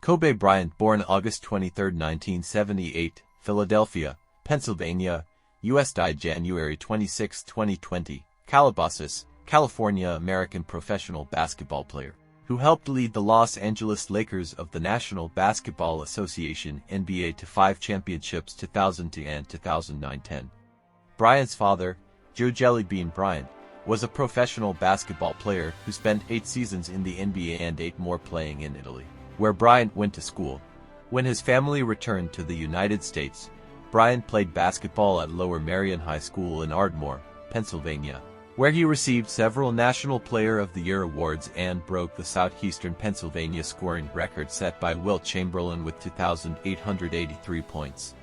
Kobe Bryant, born August 23, 1978, Philadelphia, Pennsylvania, U.S. died January 26, 2020, Calabasas, California, American professional basketball player, who helped lead the Los Angeles Lakers of the National Basketball Association (NBA) to 5 championships 2002 and 2009-10. Bryant's father, Joe "Jelly Bean" Bryant, was a professional basketball player who spent 8 seasons in the NBA and 8 more playing in Italy, where Bryant went to school. When his family returned to the United States, Bryant played basketball at Lower Merion High School in Ardmore, Pennsylvania, where he received several National Player of the Year awards and broke the Southeastern Pennsylvania scoring record set by Wilt Chamberlain with 2,883 points.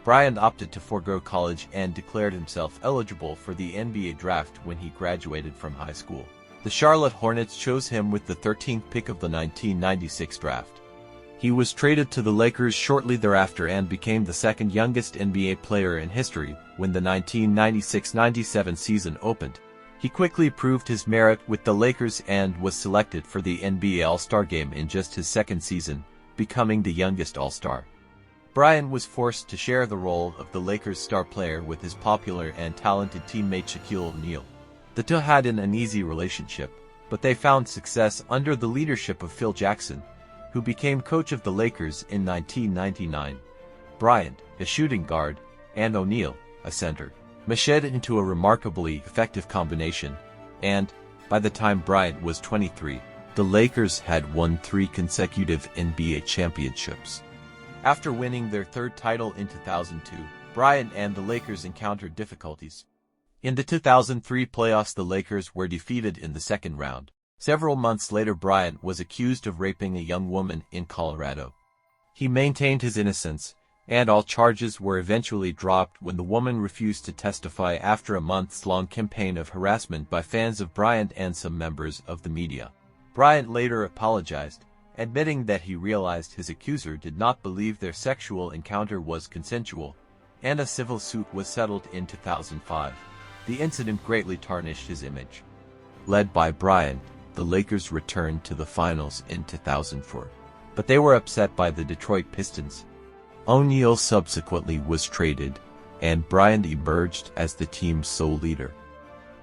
Bryant opted to forego college and declared himself eligible for the NBA draft when he graduated from high school. The Charlotte Hornets chose him with the 13th pick of the 1996 draft. He was traded to the Lakers shortly thereafter and became the second youngest NBA player in history when the 1996-97 season opened. He quickly proved his merit with the Lakers and was selected for the NBA All-Star Game in just his second season, becoming the youngest All-Star. Bryant was forced to share the role of the Lakers' star player with his popular and talented teammate Shaquille O'Neal. The two had an uneasy relationship, but they found success under the leadership of Phil Jackson, who became coach of the Lakers in 1999. Bryant, a shooting guard, and O'Neal, a center, meshed into a remarkably effective combination, and, by the time Bryant was 23, the Lakers had won 3 consecutive NBA championships. After winning their third title in 2002, Bryant and the Lakers encountered difficulties. In the 2003 playoffs, the Lakers were defeated in the second round. Several months later, Bryant was accused of raping a young woman in Colorado. He maintained his innocence, and all charges were eventually dropped when the woman refused to testify after a months-long campaign of harassment by fans of Bryant and some members of the media. Bryant later apologized, admitting that he realized his accuser did not believe their sexual encounter was consensual, and a civil suit was settled in 2005. The incident greatly tarnished his image. Led by Bryant, the Lakers returned to the finals in 2004, but they were upset by the Detroit Pistons. O'Neal subsequently was traded, and Bryant emerged as the team's sole leader.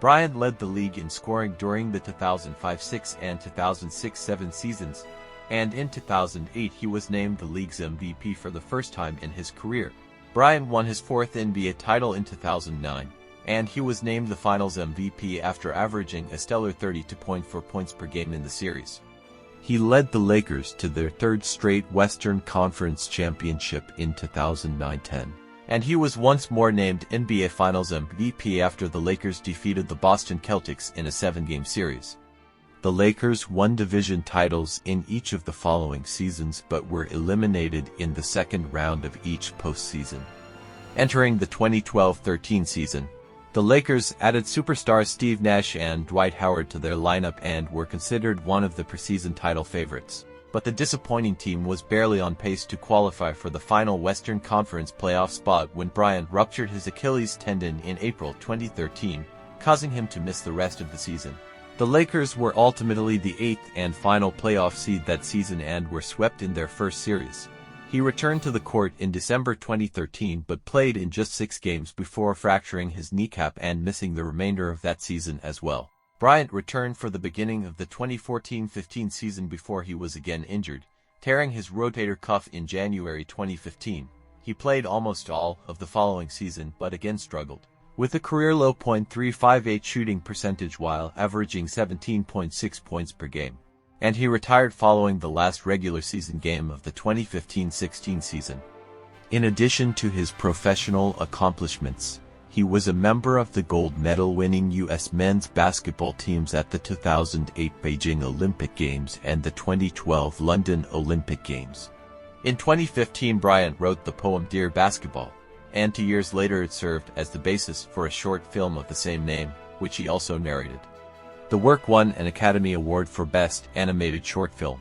Bryant led the league in scoring during the 2005-06 and 2006-07 seasons, and in 2008 he was named the league's MVP for the first time in his career. Bryant won his 4th NBA title in 2009, and he was named the Finals MVP after averaging a stellar 32.4 points per game in the series. He led the Lakers to their 3rd straight Western Conference championship in 2009-10, and he was once more named NBA Finals MVP after the Lakers defeated the Boston Celtics in a 7-game series. The Lakers won division titles in each of the following seasons but were eliminated in the second round of each postseason. Entering the 2012-13 season, the Lakers added superstars Steve Nash and Dwight Howard to their lineup and were considered one of the preseason title favorites. But the disappointing team was barely on pace to qualify for the final Western Conference playoff spot when Bryant ruptured his Achilles tendon in April 2013, causing him to miss the rest of the season. The Lakers were ultimately the 8th and final playoff seed that season and were swept in their first series. He returned to the court in December 2013 but played in just 6 games before fracturing his kneecap and missing the remainder of that season as well. Bryant returned for the beginning of the 2014-15 season before he was again injured, tearing his rotator cuff in January 2015. He played almost all of the following season but again struggled, with a career-low .358 shooting percentage while averaging 17.6 points per game. And he retired following the last regular season game of the 2015-16 season. In addition to his professional accomplishments, he was a member of the gold medal-winning U.S. men's basketball teams at the 2008 Beijing Olympic Games and the 2012 London Olympic Games. In 2015, Bryant wrote the poem Dear Basketball, and 2 years later it served as the basis for a short film of the same name, which he also narrated. The work won an Academy Award for Best Animated Short Film.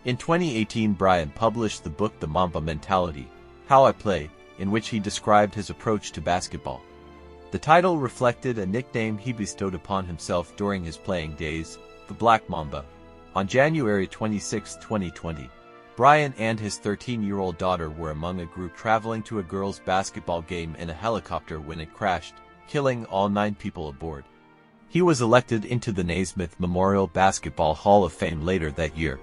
In 2018, Bryant published the book The Mamba Mentality, How I Play, in which he described his approach to basketball. The title reflected a nickname he bestowed upon himself during his playing days, the Black Mamba. On January 26, 2020, Bryant and his 13-year-old daughter were among a group traveling to a girls' basketball game in a helicopter when it crashed, killing all 9 people aboard. He was elected into the Naismith Memorial Basketball Hall of Fame later that year.